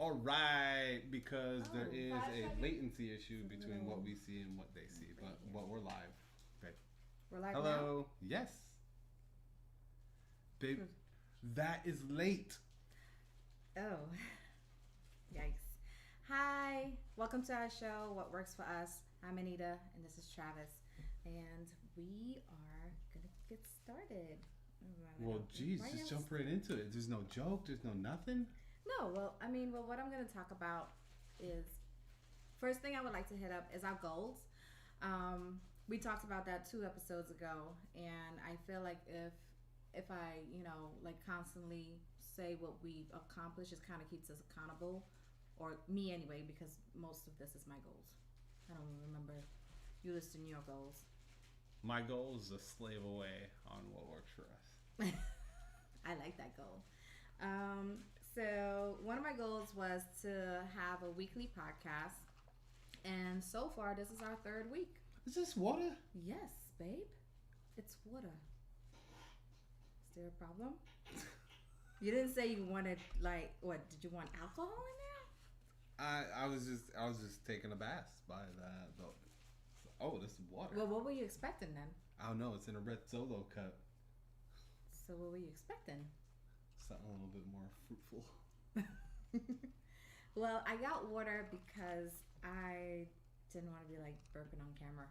All right, because there is five a seconds. latency issue It's a between what little we see and what they see. right here. But we're live. Okay. We're live Hello. Yes. Babe, that is late. now? Oh, yikes. Hi, welcome to our show, What Works for Us. I'm Anita, and this is Travis. And we are going to get started. Well, geez, Why just you jump right into it. There's no joke. There's no nothing. No, what I'm going to talk about is first thing I would like to hit up is our goals. We talked about that 2 episodes ago, and I feel like if I, like constantly say what we've accomplished, it kind of keeps us accountable, or me anyway, because most of this is my goals. I don't even remember you listing your goals. My goal is to slave away on what works for us. I like that goal. So one of my goals was to have a weekly podcast, and so far this is our third week. Is this water? Yes, babe, it's water. Is there a problem? You didn't say you wanted what? Did you want alcohol in there? I was just taking a bath by that. Oh, this is water. Well, what were you expecting then? I don't know. It's in a red Solo cup. So what were you expecting? Something a little bit more fruitful. Well, I got water because I didn't want to be like burping on camera.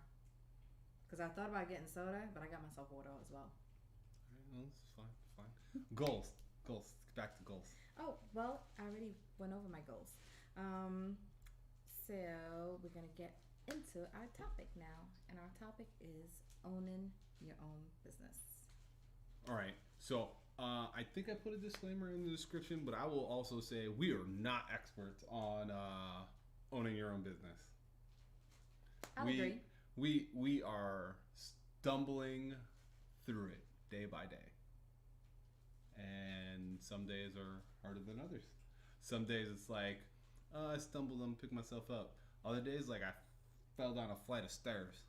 Because I thought about getting soda, but I got myself water as well. Alright, well, this is fine. Goals. Back to goals. Oh, well, I already went over my goals. So we're going to get into our topic now. And our topic is owning your own business. All right. So I think I put a disclaimer in the description, but I will also say we are not experts on owning your own business. I'll agree. We are stumbling through it day by day. And some days are harder than others. Some days it's like, I stumbled and picked myself up. Other days, like I fell down a flight of stairs.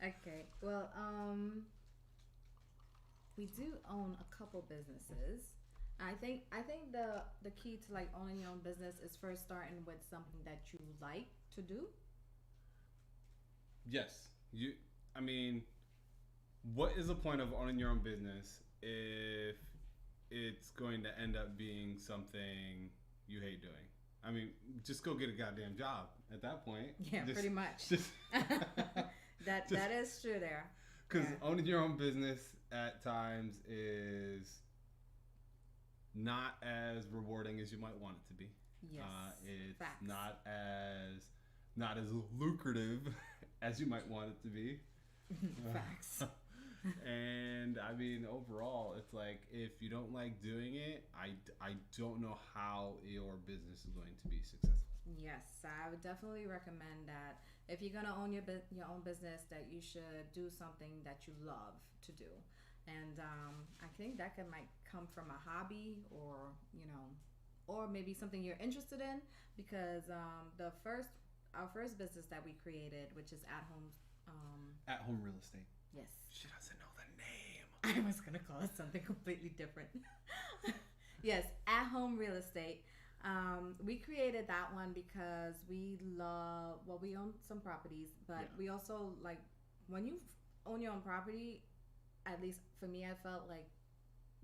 Okay. Well, we do own a couple businesses. I think the key to like owning your own business is first starting with something that you like to do. Yes. I mean, what is the point of owning your own business if it's going to end up being something you hate doing? I mean, just go get a goddamn job at that point. Yeah, pretty much. That is true there. Because Yeah. owning your own business at times is not as rewarding as you might want it to be. Yes. It's Facts. not as lucrative as you might want it to be. Facts. And I mean, overall, it's like if you don't like doing it, I don't know how your business is going to be successful. Yes, I would definitely recommend that if you're gonna own your own business, that you should do something that you love to do, and I think that might come from a hobby or or maybe something you're interested in. Because our first business that we created, which is at home. At home real estate. Yes. She doesn't know the name. I was gonna call it something completely different. Yes, at home real estate. We created that one because we own some properties, but Yeah. we also like when you own your own property. At least for me, I felt like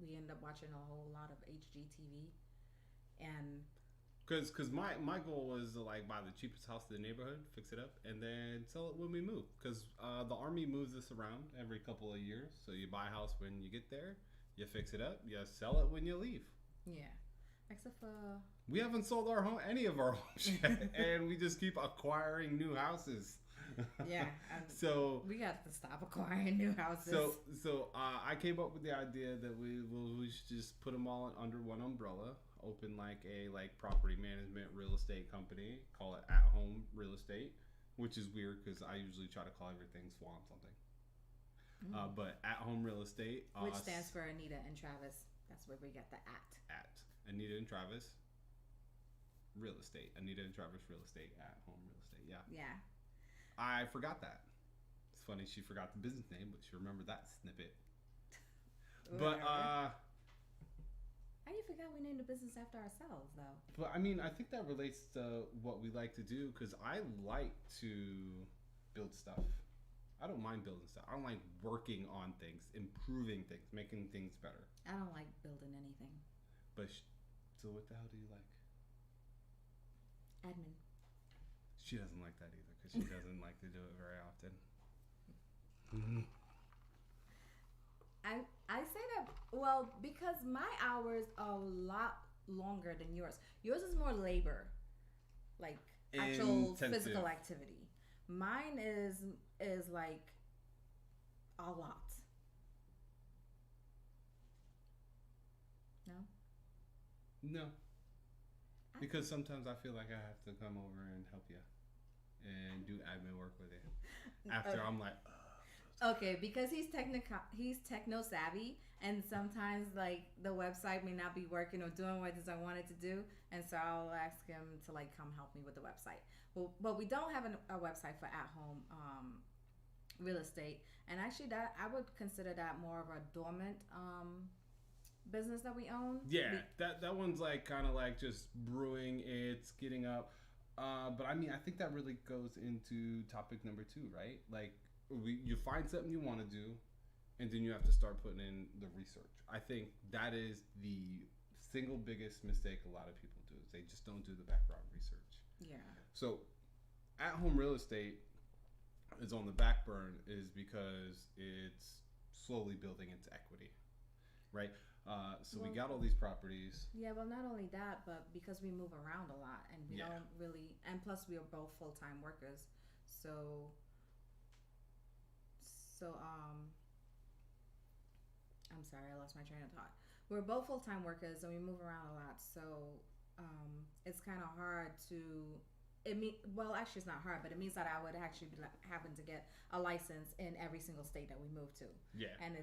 we end up watching a whole lot of HGTV, and Because my goal was to like buy the cheapest house in the neighborhood, fix it up, and then sell it when we move. Because the army moves us around every couple of years. So you buy a house when you get there, you fix it up, you sell it when you leave. yeah, except for We haven't sold any of our homes yet, and we just keep acquiring new houses. yeah. So We got to stop acquiring new houses. So I came up with the idea that we should just put them all under one umbrella. Open like a property management real estate company. Call it At Home Real Estate, which is weird because I usually try to call everything Swan something. But At Home Real Estate, Which stands for Anita and Travis. That's where we get the at. At Anita and Travis Real Estate. Anita and Travis Real Estate. At Home Real Estate. Yeah. Yeah. I forgot that. It's funny she forgot the business name, but she remembered that snippet. But How you forgot we named business after ourselves, though. But I mean, I think that relates to what we like to do because I like to build stuff. I don't mind building stuff. I don't like working on things, improving things, making things better. I don't like building anything. But so what the hell do you like? Admin. She doesn't like that either because she doesn't like to do it very often. Mm-hmm. I say that, well, because my hours are a lot longer than yours. Yours is more labor, like actual physical activity. Mine is like a lot. No? No. Because sometimes I feel like I have to come over and help you and do admin work with you. After I'm like, okay, because he's techno savvy, and sometimes like the website may not be working or doing what it is I wanted to do, and so I'll ask him to like come help me with the website. Well, but we don't have a website for at home real estate, and actually that I would consider that more of a dormant business that we own. Yeah, that one's like kind of like just brewing. It's getting up, but I mean I think that really goes into topic number 2, right? Like. You find something you want to do, and then you have to start putting in the research. I think that is the single biggest mistake a lot of people do is they just don't do the background research. Yeah. So, at-home real estate is on the back burn is because it's slowly building its equity, right? We got all these properties. Yeah, well, not only that, but because we move around a lot, and we don't really, and plus we are both full-time workers, so I'm sorry, I lost my train of thought. We're both full-time workers and we move around a lot, so it's kind of hard to. Well, actually, it's not hard, but it means that I would actually be having to get a license in every single state that we move to. Yeah, and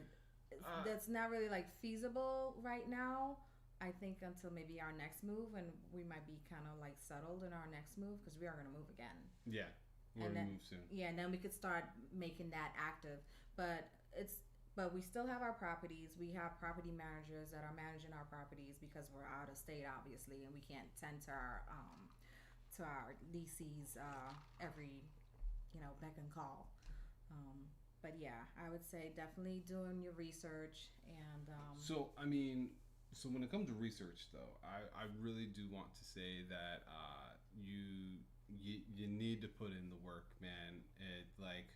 that's not really like feasible right now. I think until maybe our next move, and we might be kind of like settled in our next move because we are going to move again. Yeah. We're gonna move soon. Yeah, and then we could start making that active. But we still have our properties. We have property managers that are managing our properties because we're out of state, obviously, and we can't tend to our leases every beck and call. But yeah, I would say definitely doing your research and. So when it comes to research, though, I really do want to say that you need to put in the work, man. It like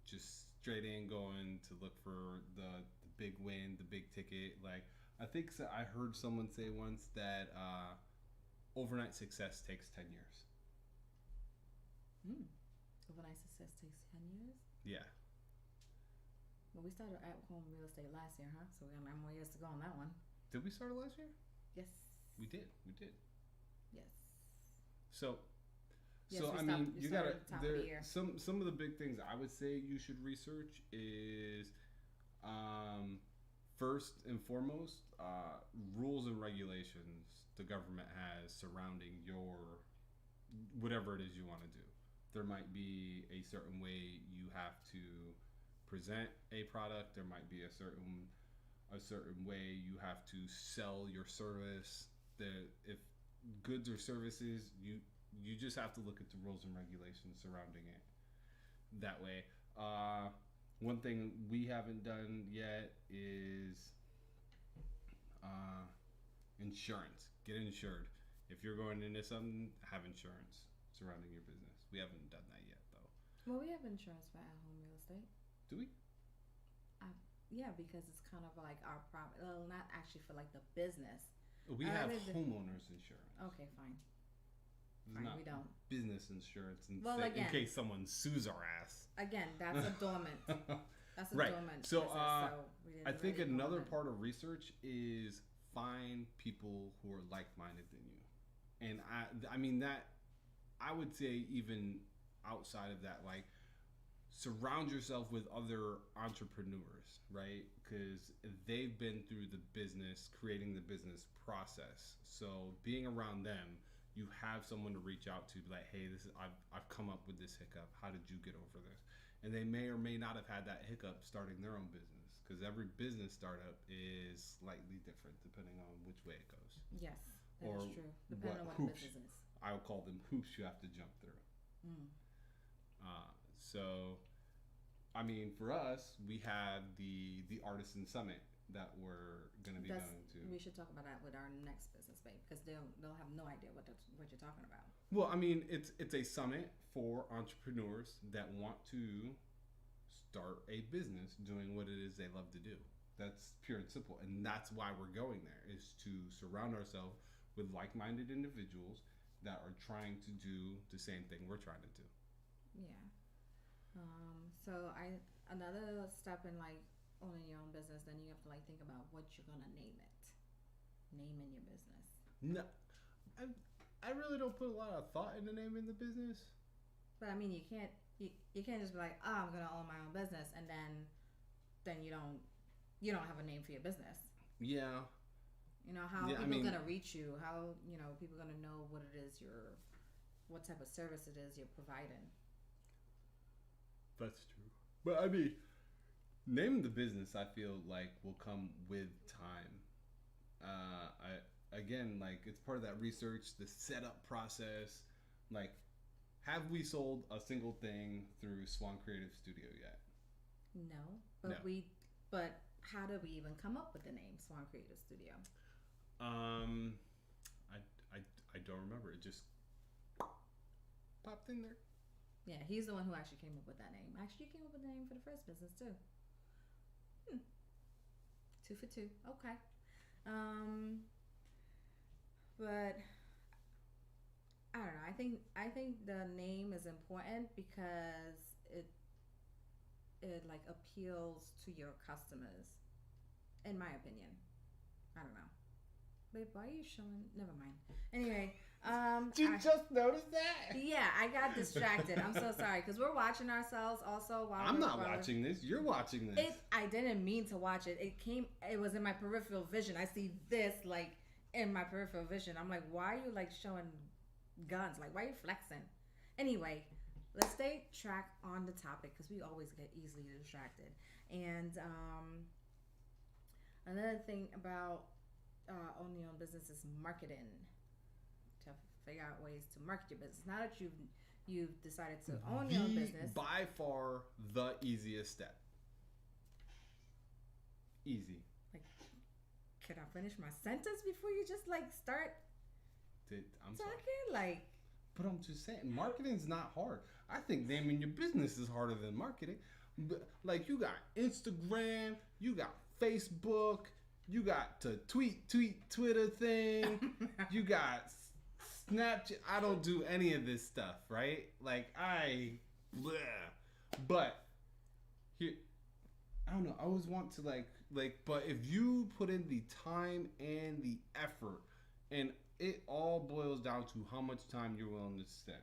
just straight in going to look for the big win, the big ticket. Like I think I heard someone say once that overnight success takes 10 years. Overnight success takes 10 years? Yeah. Well, we started at home real estate last year, huh? So we got 9 more years to go on that one. Did we start it last year? Yes. We did. Yes. So yes, so I we mean, you gotta. There some of the big things I would say you should research is, first and foremost, rules and regulations the government has surrounding your whatever it is you want to do. There might be a certain way you have to present a product. There might be a certain way you have to sell your service. If goods or services, you just have to look at the rules and regulations surrounding it that way. One thing we haven't done yet is insurance. Get insured. If you're going into something, have insurance surrounding your business. We haven't done that yet, though. Well, we have insurance for at-home real estate. Do we? Yeah, because it's kind of like our property. Well, not actually for like the business. We have homeowners insurance. Okay, fine. Not we don't. Business insurance in case someone sues our ass. Again, that's a dormant. That's a right. dormant. So, business, I think another part of research is find people who are like-minded than you, and I mean that. I would say even outside of that, like surround yourself with other entrepreneurs, right? Because they've been through the business, creating the business process. So being around them, you have someone to reach out to, be like, hey, I've come up with this hiccup. How did you get over this? And they may or may not have had that hiccup starting their own business. because every business startup is slightly different depending on which way it goes. Yes, that Or is true. Depending on what hoops, the business is. I would call them hoops you have to jump through. Mm. So, I mean, for us, we have the Artisan Summit that we're going to be going to. We should talk about that with our next business, babe, because they'll have no idea what you're talking about. Well, I mean, it's a summit for entrepreneurs that want to start a business doing what it is they love to do. That's pure and simple, and that's why we're going there, is to surround ourselves with like-minded individuals that are trying to do the same thing we're trying to do. Yeah. So another step in like owning your own business, then you have to like think about what you're gonna name it. Naming your business. No, I really don't put a lot of thought into naming the business. But I mean, you can't just be like, oh, I'm gonna own my own business, and then you don't have a name for your business. Yeah. You know how people gonna reach you? How people gonna know what it is what type of service it is you're providing? That's true. But I mean, naming the business, I feel like will come with time. Like it's part of that research, the setup process. Like, have we sold a single thing through Swan Creative Studio yet? No, but But how did we even come up with the name Swan Creative Studio? I don't remember. It just popped in there. Yeah, he's the one who actually came up with that name. Actually, you came up with the name for the first business too. 2 for 2. Okay. But I don't know. I think the name is important because it like appeals to your customers. In my opinion, I don't know. Wait, why are you showing? Never mind. Anyway, Did you just notice that? Yeah, I got distracted. I'm so sorry because we're watching ourselves also while I'm not watching this. You're watching this. I didn't mean to watch it. It was in my peripheral vision. I see this like in my peripheral vision. I'm like, why are you like showing guns? Like, why are you flexing? Anyway, let's stay track on the topic because we always get easily distracted. And another thing about owning your own business is marketing. To figure out ways to market your business. Now that you've decided to own your own business, by far the easiest step. Easy. Like, can I finish my sentence before you just like start I'm talking? Sorry. Like, but I'm just saying, marketing's not hard. I think naming your business is harder than marketing. But, like, you got Instagram, you got Facebook, you got the Twitter thing, you got Snapchat. I don't do any of this stuff, right? Like, but here, I don't know. I always want to but if you put in the time and the effort, and it all boils down to how much time you're willing to spend,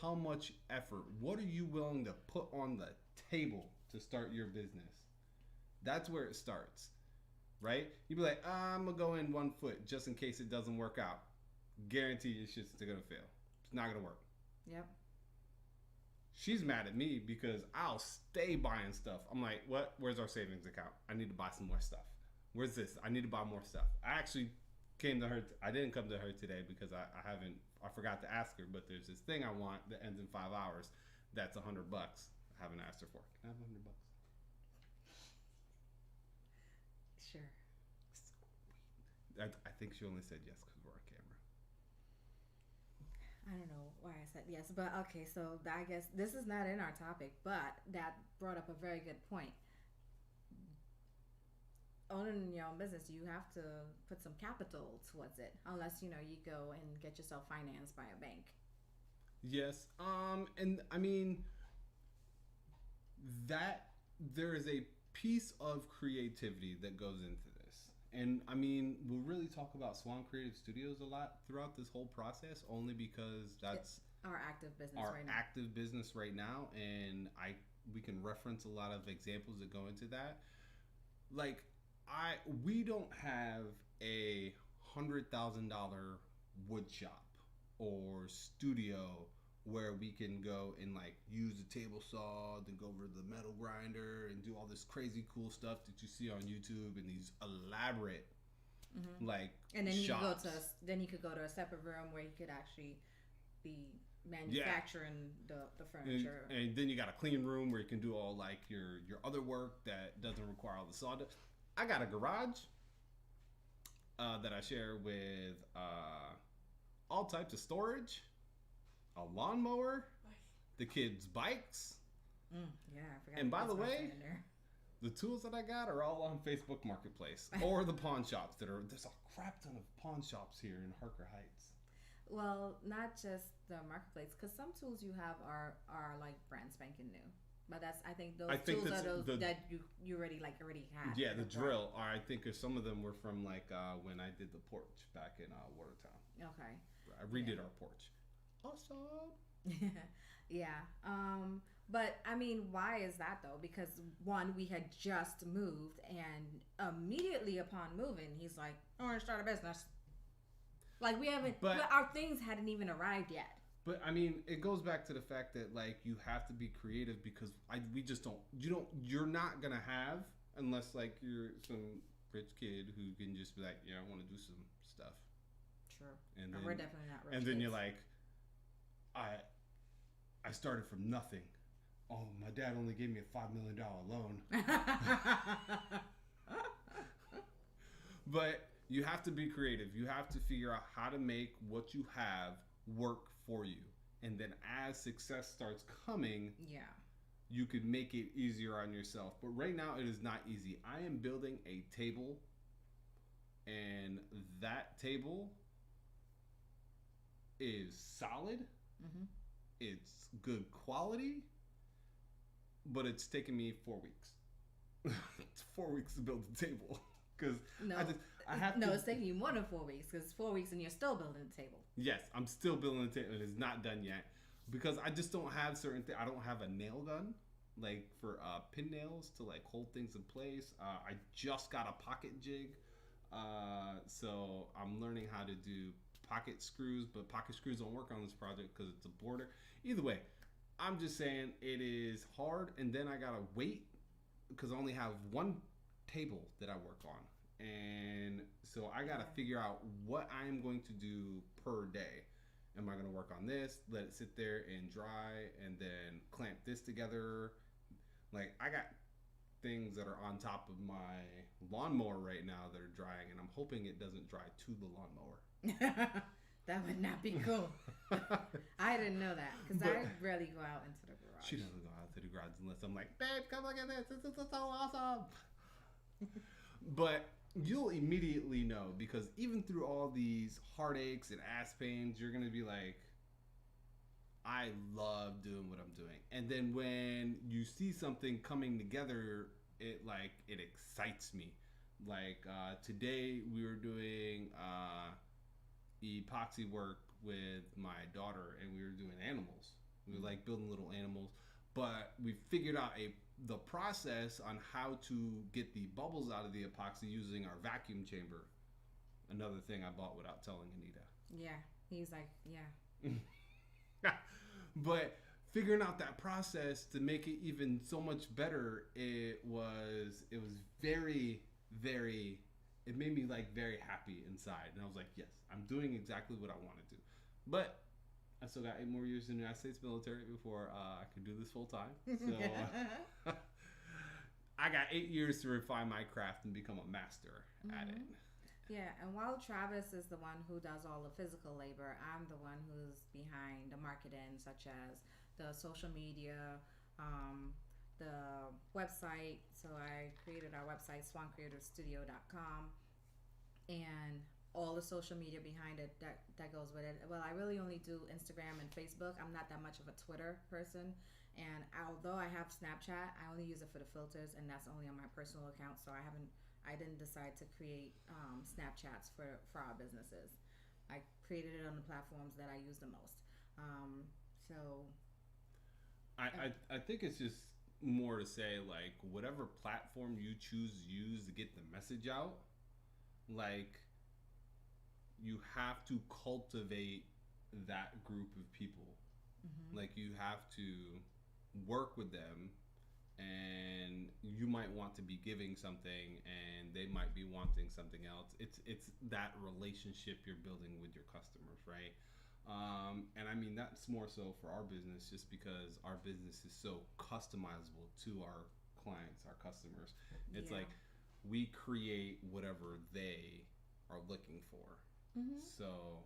how much effort, what are you willing to put on the table to start your business? That's where it starts, right? You'd be like, I'm gonna go in 1 foot just in case it doesn't work out. Guarantee your shit's gonna fail. It's not gonna work. Yep. She's mad at me because I'll stay buying stuff. I'm like, what? Where's our savings account? I need to buy some more stuff. Where's this? I need to buy more stuff. I actually came to her. I didn't come to her today because I forgot to ask her, but there's this thing I want that ends in 5 hours. That's $100. I haven't asked her for. Can I have $100? Sure. I think she only said yes because we're on camera. I don't know why I said yes, but okay, so I guess this is not in our topic, but that brought up a very good point. Owning your own business, you have to put some capital towards it, unless you go and get yourself financed by a bank. Yes, and I mean that there is a piece of creativity that goes into this. And I mean, we'll really talk about Swan Creative Studios a lot throughout this whole process, only because that's our active business right now. And we can reference a lot of examples that go into that. Like, we don't have a $100,000 wood shop or studio where we can go and like use a table saw, then go over to the metal grinder and do all this crazy cool stuff that you see on YouTube and these elaborate like And then shops. you could go to a separate room where you could actually be manufacturing the furniture. And then you got a clean room where you can do all like your other work that doesn't require all the sawdust. I got a garage that I share with all types of storage, a lawnmower, the kids' bikes. Yeah, I forgot. And by the way, the tools that I got are all on Facebook Marketplace or the pawn shops there's a crap ton of pawn shops here in Harker Heights. Well, not just the marketplace, because some tools you have are like brand spanking new. But I think those tools are those that you already had. Yeah, the drill. I think some of them were from like when I did the porch back in Watertown. Okay. I redid our porch. Awesome. Yeah. But I mean, why is that though? Because one, we had just moved, and immediately upon moving, he's like, "I want to start a business." Like we haven't, but our things hadn't even arrived yet. But I mean, it goes back to the fact that like you have to be creative because we just don't. You're not gonna have unless like you're some rich kid who can just be like, yeah, I want to do some stuff. Sure. And then, we're definitely not rich. And then you're like, I started from nothing. Oh, my dad only gave me a $5 million loan. But you have to be creative. You have to figure out how to make what you have work for you. And then as success starts coming, you could make it easier on yourself. But right now it is not easy. I am building a table, and that table is solid. Mm-hmm. It's good quality, but it's taken me 4 weeks. It's 4 weeks to build the table because it's taking you more than 4 weeks because it's 4 weeks and you're still building the table. Yes, I'm still building the table. It is not done yet because I just don't have certain things. I don't have a nail gun like for pin nails to like hold things in place. I just got a pocket jig, so I'm learning how to do pocket screws, but pocket screws don't work on this project because it's a border. Either way, I'm just saying it is hard, and then I gotta wait because I only have one table that I work on, and so I gotta figure out what I'm going to do per day. Am I gonna work on this, let it sit there and dry, and then clamp this together? Like I got things that are on top of my lawnmower right now that are drying, and I'm hoping it doesn't dry to the lawnmower. That would not be cool. I didn't know that because I rarely go out into the garage. She doesn't go out to the garage unless I'm like, babe, come look at this. This is so awesome. But you'll immediately know because even through all these heartaches and ass pains, you're going to be like, I love doing what I'm doing. And then when you see something coming together, it excites me. Like today we were doing epoxy work with my daughter, and we were doing animals. We were like building little animals, but we figured out the process on how to get the bubbles out of the epoxy using our vacuum chamber. Another thing I bought without telling Anita. Yeah, he's like, yeah. But figuring out that process to make it even so much better, it was very, very. It made me like very happy inside, and I was like, yes, I'm doing exactly what I want to do. But I still got 8 more years in the United States military before I can do this full time. So I got 8 years to refine my craft and become a master at it. Yeah, and while Travis is the one who does all the physical labor, I'm the one who's behind the marketing, such as the social media, the website. So I created our website, swancreativestudio.com, and all the social media behind it that goes with it. Well, I really only do Instagram and Facebook. I'm not that much of a Twitter person, and although I have Snapchat, I only use it for the filters, and that's only on my personal account. So I didn't decide to create Snapchats for our businesses. I created it on the platforms that I use the most. I think it's just more to say, like, whatever platform you choose to use to get the message out, like, you have to cultivate that group of people. Mm-hmm. Like you have to work with them, and you might want to be giving something and they might be wanting something else. It's that relationship you're building with your customers, right? And I mean that's more so for our business, just because our business is so customizable to our clients, our customers. It's Yeah. like we create whatever they are looking for. Mm-hmm. So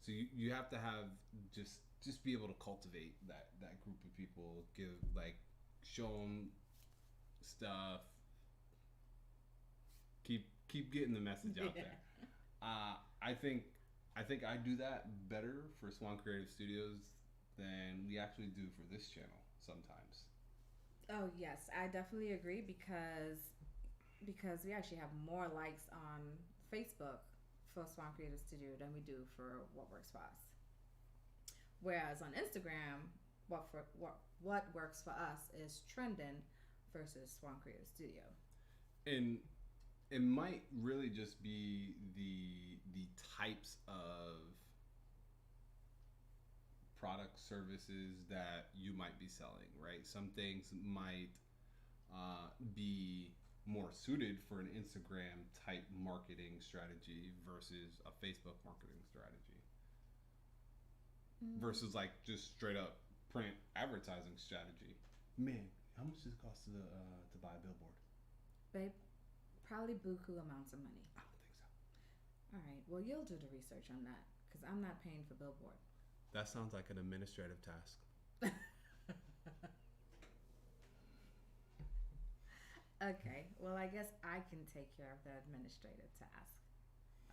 you have to have just be able to cultivate that group of people, give like show them stuff, keep getting the message out there. I think I do that better for Swan Creative Studios than we actually do for this channel sometimes. Oh yes, I definitely agree because we actually have more likes on Facebook for Swan Creative Studio than we do for What Works for Us. Whereas on Instagram, what works for us is trending versus Swan Creative Studio. And it might really just be the types of product services that you might be selling, right? Some things might be more suited for an Instagram type marketing strategy versus a Facebook marketing strategy, Mm. versus like just straight up print advertising strategy. Man, how much does it cost to buy a billboard? Babe, probably buku amounts of money. I don't think so. All right, well, you'll do the research on that because I'm not paying for billboard. That sounds like an administrative task. Okay, well, I guess I can take care of the administrative task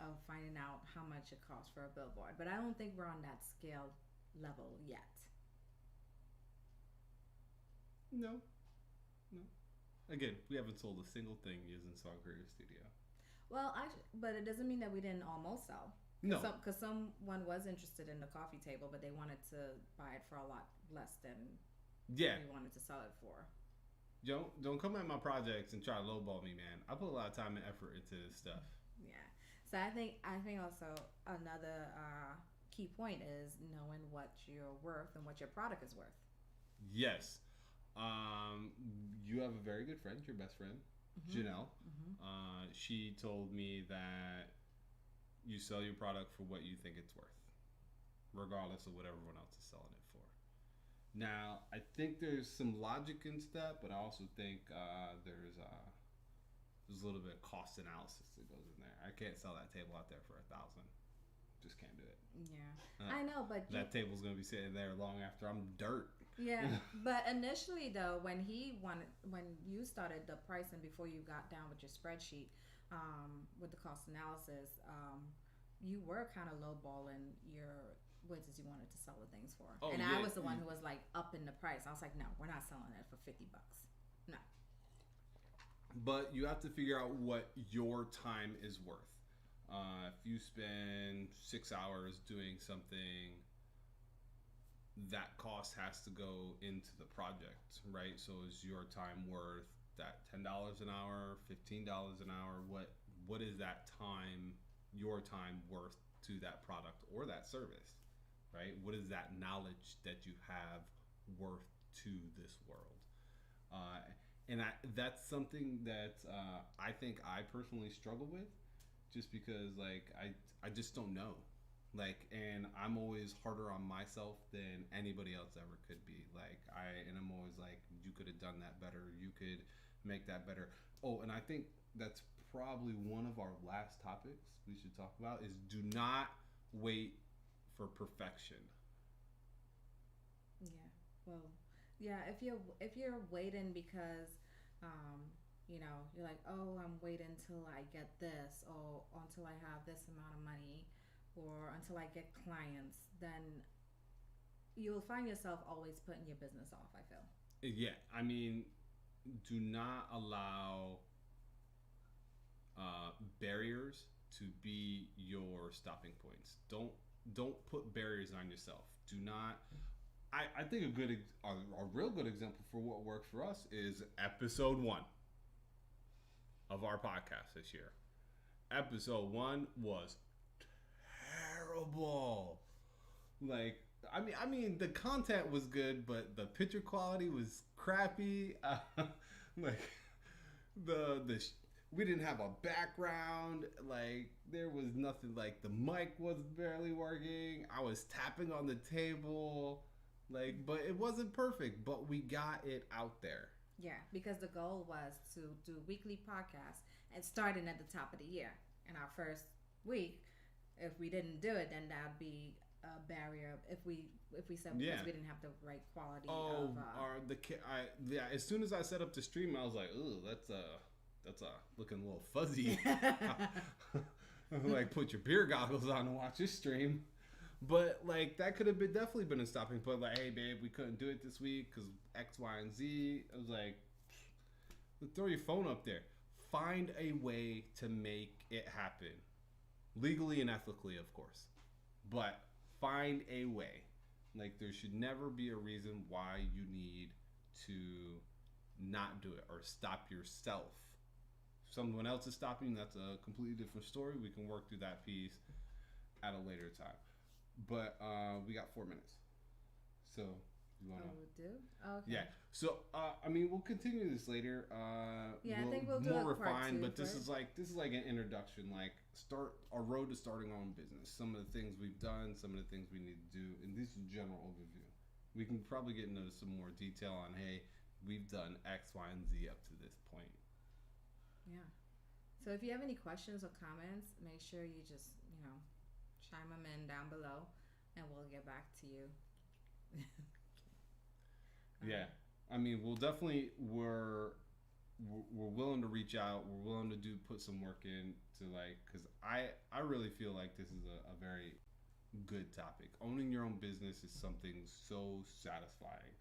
of finding out how much it costs for a billboard, but I don't think we're on that scale level yet. No, no. Again, we haven't sold a single thing using Swan Creative Studio. Well, but it doesn't mean that we didn't almost sell. No. Because someone was interested in the coffee table, but they wanted to buy it for a lot less than Yeah. we wanted to sell it for. Don't come at my projects and try to lowball me, man. I put a lot of time and effort into this stuff. Yeah. So I think also another key point is knowing what you're worth and what your product is worth. Yes. You have a very good friend, your best friend, Janelle. Mm-hmm. She told me that you sell your product for what you think it's worth, regardless of what everyone else is selling it for. Now, I think there's some logic into that, but I also think there's a little bit of cost analysis that goes in there. I can't sell that table out there for $1,000. Just can't do it. Yeah, I know, but that table's gonna be sitting there long after I'm dirt. Yeah, but initially though, when you started the pricing before you got down with your spreadsheet, with the cost analysis, you were kind of lowballing your what you wanted to sell the things for. Oh, and yeah. I was the one who was like up in the price. I was like, no, we're not selling it for $50. No. But you have to figure out what your time is worth. If you spend 6 hours doing something, that cost has to go into the project, right? So is your time worth that $10 an hour, $15 an hour? What is that time, your time worth to that product or that service, right? What is that knowledge that you have worth to this world? And that's something that I think I personally struggle with, just because like I just don't know. Like, and I'm always harder on myself than anybody else ever could be. Like, I'm always like, you could have done that better. You could make that better. Oh, and I think that's probably one of our last topics we should talk about is do not wait for perfection. Yeah. Well, yeah. If you're waiting because, you're like, oh, I'm waiting till I get this, or until I have this amount of money, or until I get clients, then you'll find yourself always putting your business off, I feel. Yeah, I mean, do not allow barriers to be your stopping points. Don't put barriers on yourself. Do not. I think a real good example for what worked for us is episode 1 of our podcast this year. Episode 1 was terrible. Like, I mean, the content was good, but the picture quality was crappy. Like we didn't have a background. Like there was nothing. Like the mic was barely working. I was tapping on the table. Like, but it wasn't perfect. But we got it out there. Yeah, because the goal was to do weekly podcasts and starting at the top of the year. In our first week, if we didn't do it, then that'd be a barrier. If we said because Yeah. we didn't have the right quality Oh, of yeah. As soon as I set up the stream, I was like, "Ooh, that's looking a little fuzzy." Like, put your beer goggles on and watch this stream. But like that could have been definitely been a stopping point. Like, hey, babe, we couldn't do it this week because X, Y, and Z. I was like, throw your phone up there. Find a way to make it happen, legally and ethically, of course. But find a way. Like there should never be a reason why you need to not do it or stop yourself. If someone else is stopping you, that's a completely different story. We can work through that piece at a later time. But we got 4 minutes. So you wanna we do. Okay. yeah. So I mean we'll continue this later. Yeah, I think we'll do more a part refined, 2 but this first. is like an introduction, like start our road to starting our own business. Some of the things we've done, some of the things we need to do, and this is a general overview. We can probably get into some more detail on hey, we've done X, Y, and Z up to this point. Yeah. So if you have any questions or comments, make sure you just chime them in down below, and we'll get back to you. Yeah, I mean, we'll definitely we're willing to reach out. We're willing to put some work in to like because I really feel like this is a very good topic. Owning your own business is something so satisfying.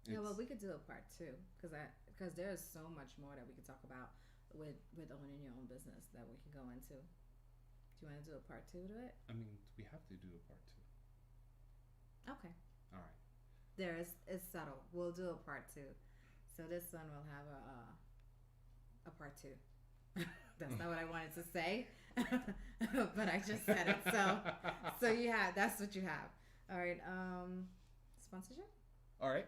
Yeah, well, we could do a part 2 because there's so much more that we could talk about with owning your own business that we can go into. Do you want to do a part 2 to it? I mean, we have to do a part 2. Okay. All right. It's subtle. We'll do a part 2. So this one will have a part 2. That's not what I wanted to say, but I just said it. So that's what you have. All right. Sponsorship. All right.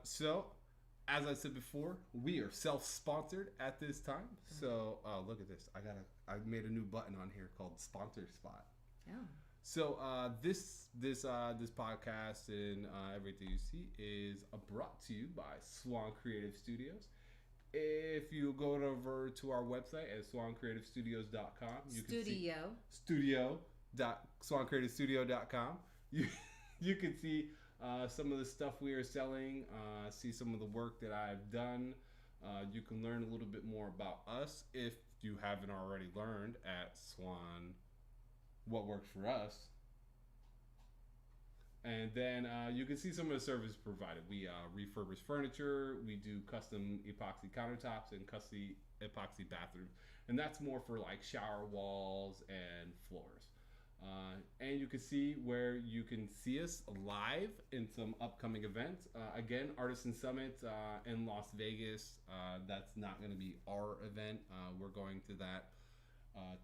So as I said before, we are self-sponsored at this time. So look at this. I made a new button on here called Sponsor Spot. Yeah. So this podcast and everything you see is brought to you by Swan Creative Studios. If you go over to our website at swancreativestudios.com, you can see studio.swancreativestudio.com. You can see some of the stuff we are selling, see some of the work that I've done. You can learn a little bit more about us if you haven't already learned at Swan what works for us. And then you can see some of the services provided. We refurbish furniture. We do custom epoxy countertops and custom epoxy bathrooms. And that's more for like shower walls and floors. And you can see where you can see us live in some upcoming events. Again, Artisan Summit in Las Vegas. That's not going to be our event. We're going to that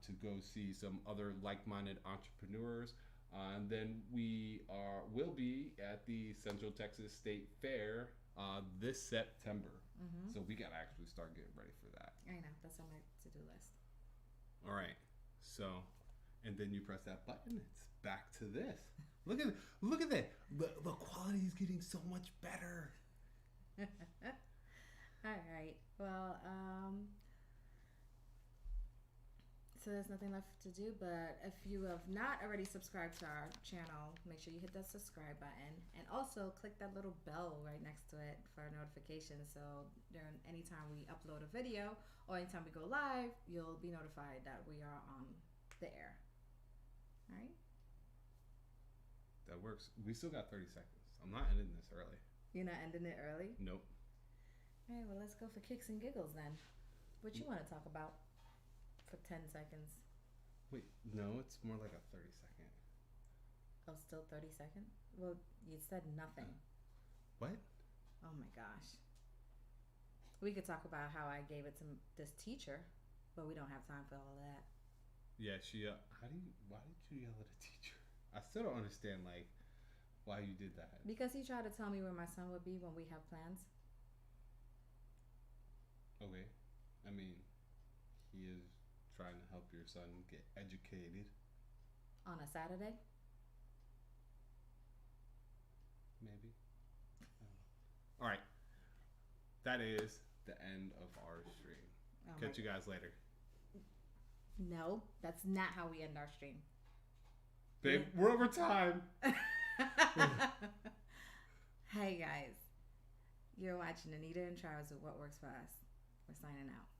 to go see some other like-minded entrepreneurs. And then we will be at the Central Texas State Fair this September. Mm-hmm. So we got to actually start getting ready for that. I know. That's on my to-do list. All right. So, and then you press that button. It's back to this. Look at that. The quality is getting so much better. All right. Well, so there's nothing left to do, but if you have not already subscribed to our channel, make sure you hit that subscribe button and also click that little bell right next to it for notifications. So during anytime we upload a video or anytime we go live, you'll be notified that we are on the air. All right. That works. We still got 30 seconds. I'm not ending this early. You're not ending it early? Nope. All right, well, let's go for kicks and giggles then. What you want to talk about for 10 seconds? Wait, no, it's more like a 30-second. Oh, still 30 seconds? Well, you said nothing. What? Oh my gosh. We could talk about how I gave it to this teacher, but we don't have time for all of that. Yeah, she. Why did you yell at a teacher? I still don't understand like why you did that. Because he tried to tell me where my son would be when we have plans. Okay, I mean, he is trying to help your son get educated. On a Saturday? Maybe. All right, that is the end of our stream. Catch you guys later. No, that's not how we end our stream. Babe, we're over time. Hey guys, you're watching Anita and Charles with What Works for Us. We're signing out.